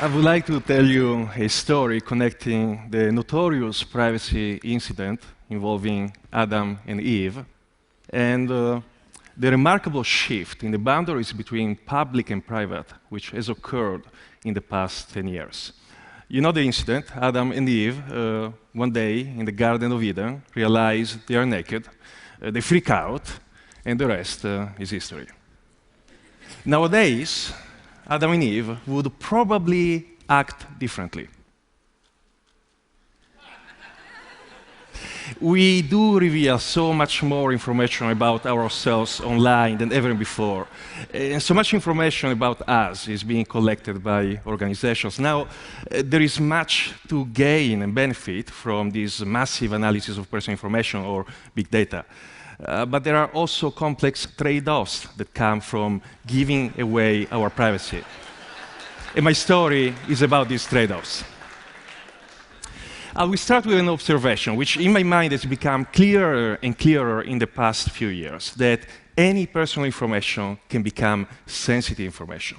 I would like to tell you a story connecting the notorious privacy incident involving Adam and Eve and the remarkable shift in the boundaries between public and private, which has occurred in the past 10 years. You know the incident. Adam and Eve, one day in the Garden of Eden, realize they are naked, they freak out, and the rest is history. Nowadays, Adam and Eve would probably act differently. We do reveal so much more information about ourselves online than ever before. And so much information about us is being collected by organizations. Now, there is much to gain and benefit from this massive analysis of personal information or big data. But there are also complex trade-offs that come from giving away our privacy. And my story is about these trade-offs. I will start with an observation, which in my mind has become clearer and clearer in the past few years, that any personal information can become sensitive information.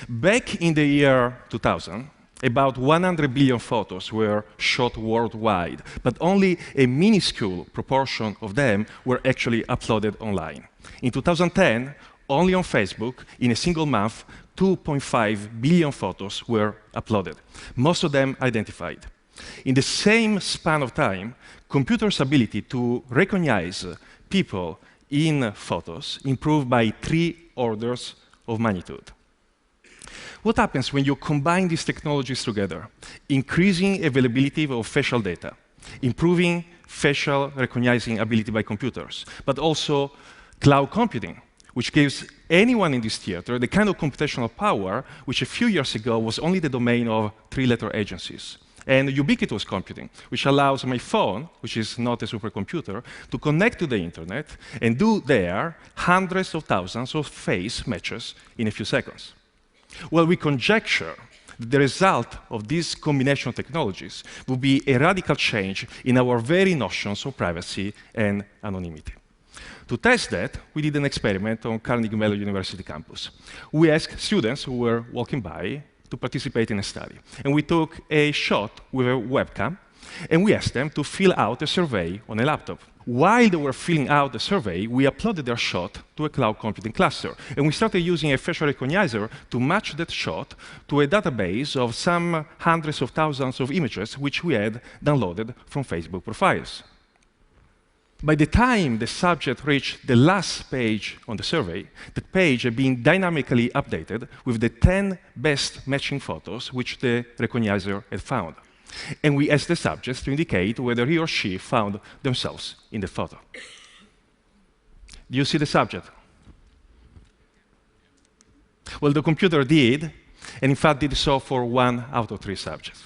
Back in the year 2000, about 100 billion photos were shot worldwide, but only a minuscule proportion of them were actually uploaded online. In 2010, only on Facebook, in a single month, 2.5 billion photos were uploaded, most of them identified. In the same span of time, computers' ability to recognize people in photos improved by 3 orders of magnitude. What happens when you combine these technologies together? Increasing availability of facial data, improving facial recognizing ability by computers, but also cloud computing, which gives anyone in this theater the kind of computational power which a few years ago was only the domain of 3-letter agencies. And ubiquitous computing, which allows my phone, which is not a supercomputer, to connect to the internet and do there hundreds of thousands of face matches in a few seconds. Well, we conjecture that the result of this combination of technologies will be a radical change in our very notions of privacy and anonymity. To test that, we did an experiment on Carnegie Mellon University campus. We asked students who were walking by to participate in a study. And we took a shot with a webcam, and we asked them to fill out a survey on a laptop. While they were filling out the survey, we uploaded their shot to a cloud computing cluster. And we started using a facial recognizer to match that shot to a database of some hundreds of thousands of images which we had downloaded from Facebook profiles. By the time the subject reached the last page on the survey, that page had been dynamically updated with the 10 best matching photos which the recognizer had found. And we asked the subjects to indicate whether he or she found themselves in the photo. Do you see the subject? Well, the computer did, and in fact did so for 1 out of 3 subjects.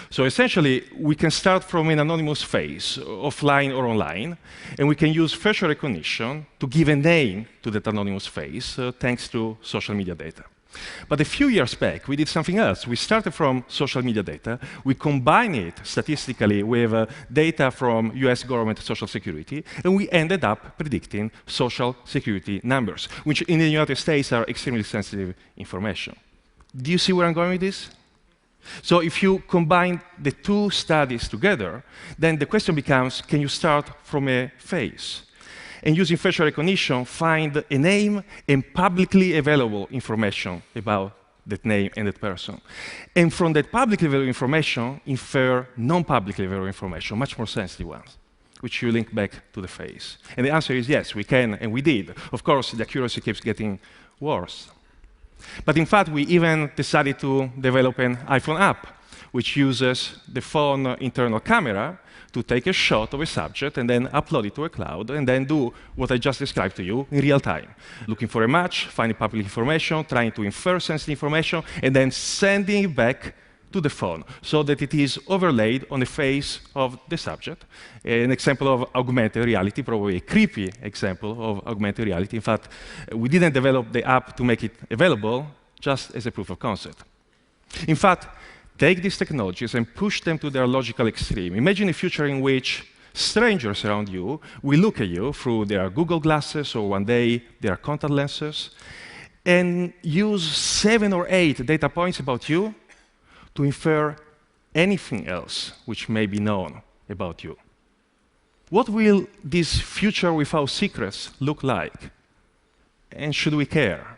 So essentially, we can start from an anonymous face, offline or online, and we can use facial recognition to give a name to that anonymous face, thanks to social media data. But a few years back, we did something else. We started from social media data. We combined it statistically with data from US government social security, and we ended up predicting social security numbers, which in the United States are extremely sensitive information. Do you see where I'm going with this? So if you combine the 2 studies together, then the question becomes, can you start from a face? And using facial recognition, find a name and publicly available information about that name and that person. And from that publicly available information, infer non-publicly available information, much more sensitive ones, which you link back to the face. And the answer is yes, we can, and we did. Of course, the accuracy keeps getting worse. But in fact, we even decided to develop an iPhone app, which uses the phone internal camera to take a shot of a subject and then upload it to a cloud and then do what I just described to you in real time. Looking for a match, finding public information, trying to infer sensitive information, and then sending it back to the phone so that it is overlaid on the face of the subject. An example of augmented reality, probably a creepy example of augmented reality. In fact, we didn't develop the app to make it available, just as a proof of concept. In fact, take these technologies and push them to their logical extreme. Imagine a future in which strangers around you will look at you through their Google glasses or one day their contact lenses and use 7 or 8 data points about you to infer anything else which may be known about you. What will this future without secrets look like? And should we care?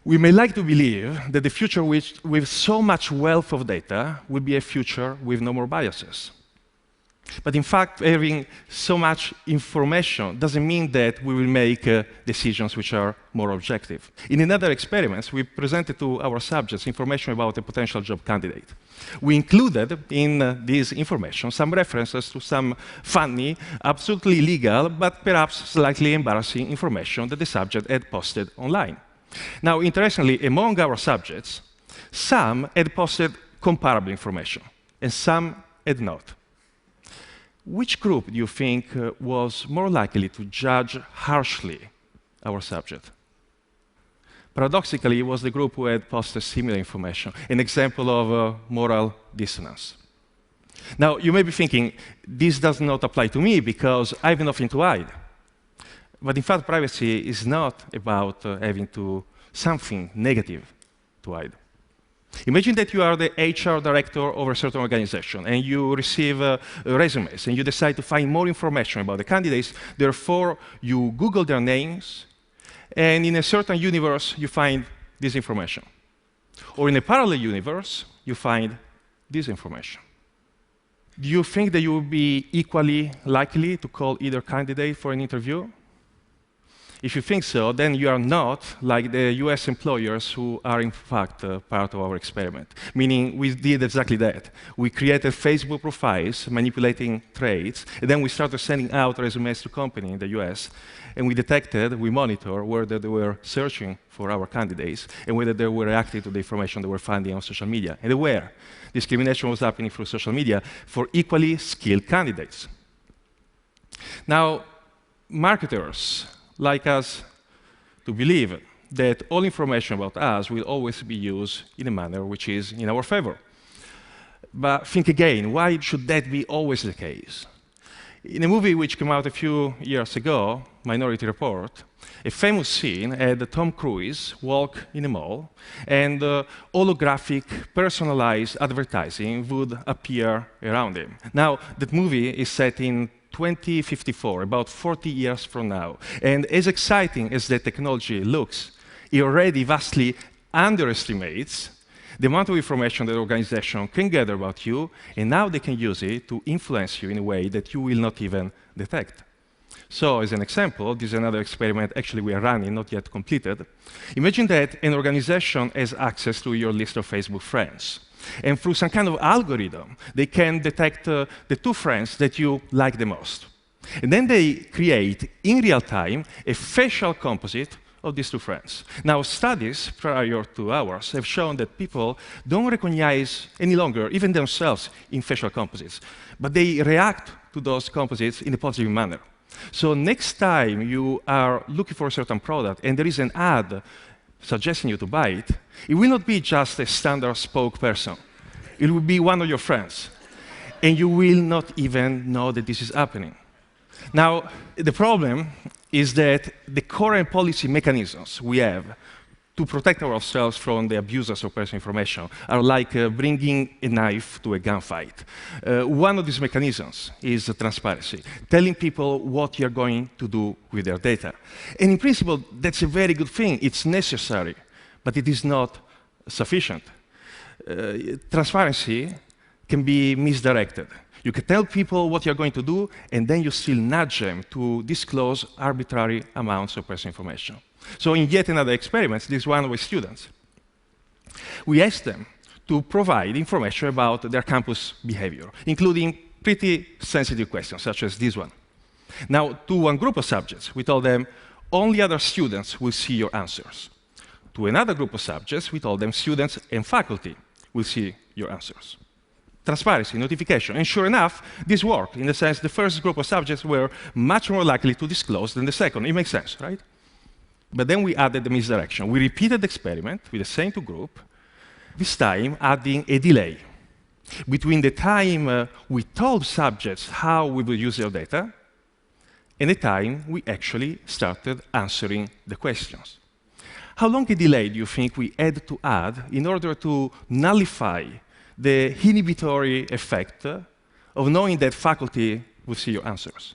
We may like to believe that the future with so much wealth of data will be a future with no more biases. But in fact, having so much information doesn't mean that we will make decisions which are more objective. In another experiment, we presented to our subjects information about a potential job candidate. We included in this information some references to some funny, absolutely legal, but perhaps slightly embarrassing information that the subject had posted online. Now, interestingly, among our subjects, some had posted comparable information, and some had not. Which group do you think was more likely to judge harshly our subject? Paradoxically, it was the group who had posted similar information, an example of moral dissonance. Now, you may be thinking, this does not apply to me because I have nothing to hide. But in fact, privacy is not about having something negative to hide. Imagine that you are the HR director of a certain organization, and you receive resumes, and you decide to find more information about the candidates. Therefore, you Google their names, and in a certain universe, you find this information. Or in a parallel universe, you find this information. Do you think that you will be equally likely to call either candidate for an interview? If you think so, then you are not like the US employers who are in fact part of our experiment. Meaning we did exactly that. We created Facebook profiles manipulating traits, and then we started sending out resumes to companies in the US, and we monitored whether they were searching for our candidates and whether they were reacting to the information they were finding on social media. And they were. Discrimination was happening through social media for equally skilled candidates. Now, marketers like us to believe that all information about us will always be used in a manner which is in our favor. But think again, why should that be always the case? In a movie which came out a few years ago, Minority Report, a famous scene had Tom Cruise walk in a mall, and holographic, personalized advertising would appear around him. Now, that movie is set in 2054, about 40 years from now. And as exciting as the technology looks, it already vastly underestimates the amount of information that the organization can gather about you, and now they can use it to influence you in a way that you will not even detect. So, as an example, this is another experiment actually we are running, not yet completed. Imagine that an organization has access to your list of Facebook friends. And through some kind of algorithm, they can detect the two friends that you like the most. And then they create, in real time, a facial composite of these two friends. Now, studies prior to ours have shown that people don't recognize any longer, even themselves, in facial composites. But they react to those composites in a positive manner. So next time you are looking for a certain product and there is an ad suggesting you to buy it, it will not be just a standard spokesperson. It will be one of your friends. And you will not even know that this is happening. Now, the problem is that the current policy mechanisms we have to protect ourselves from the abusers of personal information are like bringing a knife to a gunfight. One of these mechanisms is transparency, telling people what you're going to do with their data. And in principle, that's a very good thing. It's necessary, but it is not sufficient. Transparency can be misdirected. You can tell people what you're going to do, and then you still nudge them to disclose arbitrary amounts of personal information. So in yet another experiment, this one with students, we asked them to provide information about their campus behavior, including pretty sensitive questions, such as this one. Now, to one group of subjects, we told them, only other students will see your answers. To another group of subjects, we told them, students and faculty will see your answers. Transparency, notification, and sure enough, this worked. In the sense, the first group of subjects were much more likely to disclose than the second. It makes sense, right? But then we added the misdirection. We repeated the experiment with the same two groups, this time adding a delay between the time we told subjects how we would use their data and the time we actually started answering the questions. How long a delay do you think we had to add in order to nullify the inhibitory effect of knowing that faculty will see your answers?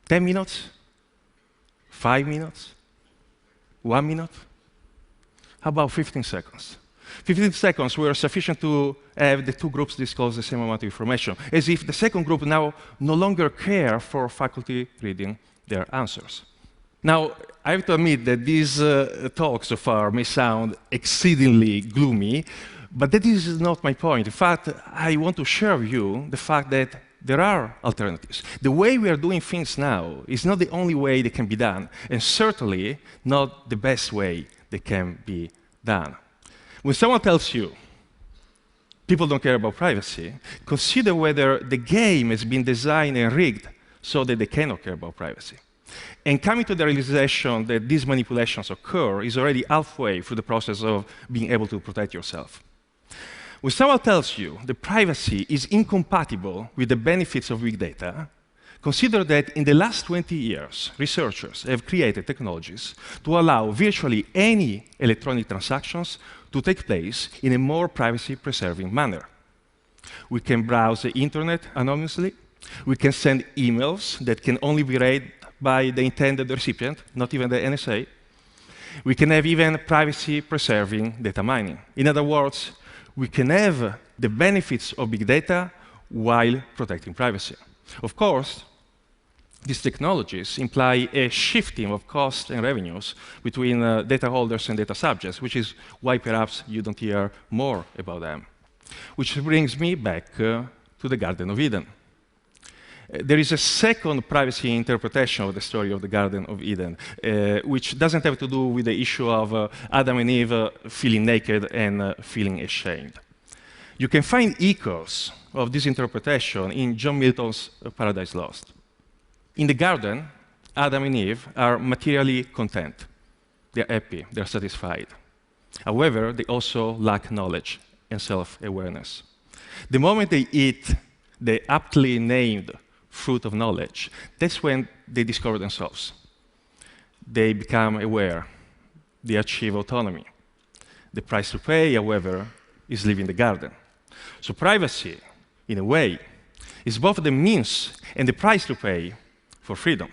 10 minutes? 5 minutes? 1 minute? How about 15 seconds? 15 seconds were sufficient to have the two groups disclose the same amount of information, as if the second group now no longer care for faculty reading their answers. Now, I have to admit that these talks so far may sound exceedingly gloomy, but that is not my point. In fact, I want to share with you the fact that there are alternatives. The way we are doing things now is not the only way they can be done, and certainly not the best way they can be done. When someone tells you people don't care about privacy, consider whether the game has been designed and rigged so that they cannot care about privacy. And coming to the realization that these manipulations occur is already halfway through the process of being able to protect yourself. When someone tells you that privacy is incompatible with the benefits of big data, consider that in the last 20 years, researchers have created technologies to allow virtually any electronic transactions to take place in a more privacy-preserving manner. We can browse the internet anonymously. We can send emails that can only be read by the intended recipient, not even the NSA. We can have even privacy-preserving data mining. In other words, we can have the benefits of big data while protecting privacy. Of course, these technologies imply a shifting of costs and revenues between data holders and data subjects, which is why perhaps you don't hear more about them. Which brings me back to the Garden of Eden. There is a second privacy interpretation of the story of the Garden of Eden, which doesn't have to do with the issue of Adam and Eve feeling naked and feeling ashamed. You can find echoes of this interpretation in John Milton's Paradise Lost. In the garden, Adam and Eve are materially content. They're happy, they're satisfied. However, they also lack knowledge and self-awareness. The moment they eat the aptly named fruit of knowledge, that's when they discover themselves. They become aware. They achieve autonomy. The price to pay, however, is leaving the garden. So privacy, in a way, is both the means and the price to pay for freedom.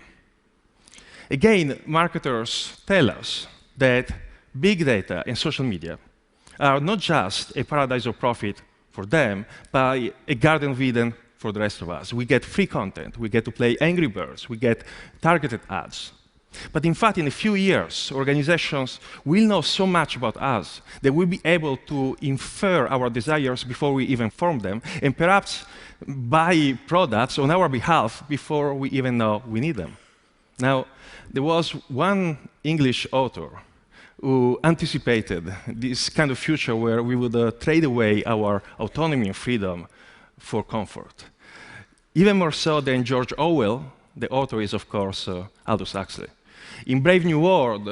Again, marketers tell us that big data and social media are not just a paradise of profit for them, but a Garden of Eden for the rest of us. We get free content, we get to play Angry Birds, we get targeted ads. But in fact, in a few years, organizations will know so much about us that we'll be able to infer our desires before we even form them, and perhaps buy products on our behalf before we even know we need them. Now, there was one English author who anticipated this kind of future where we would trade away our autonomy and freedom for comfort. Even more so than George Orwell, the author is, of course, Aldous Huxley. In Brave New World,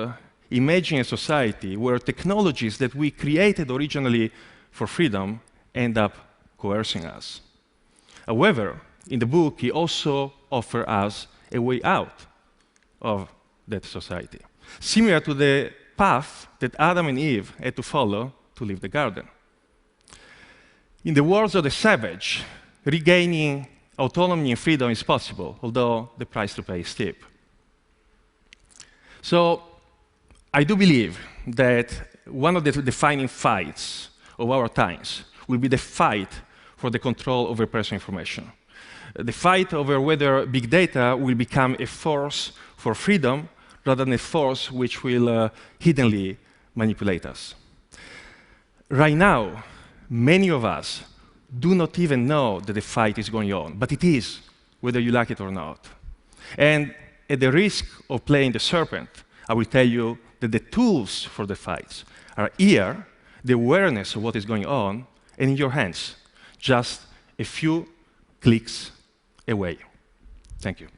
imagine a society where technologies that we created originally for freedom end up coercing us. However, in the book, he also offers us a way out of that society, similar to the path that Adam and Eve had to follow to leave the garden. In the words of the savage, regaining autonomy and freedom is possible, although the price to pay is steep. So I do believe that one of the defining fights of our times will be the fight for the control over personal information. The fight over whether big data will become a force for freedom rather than a force which will hiddenly manipulate us. Right now, many of us do not even know that the fight is going on, but it is, whether you like it or not. And at the risk of playing the serpent, I will tell you that the tools for the fights are here, the awareness of what is going on, and in your hands, just a few clicks away. Thank you.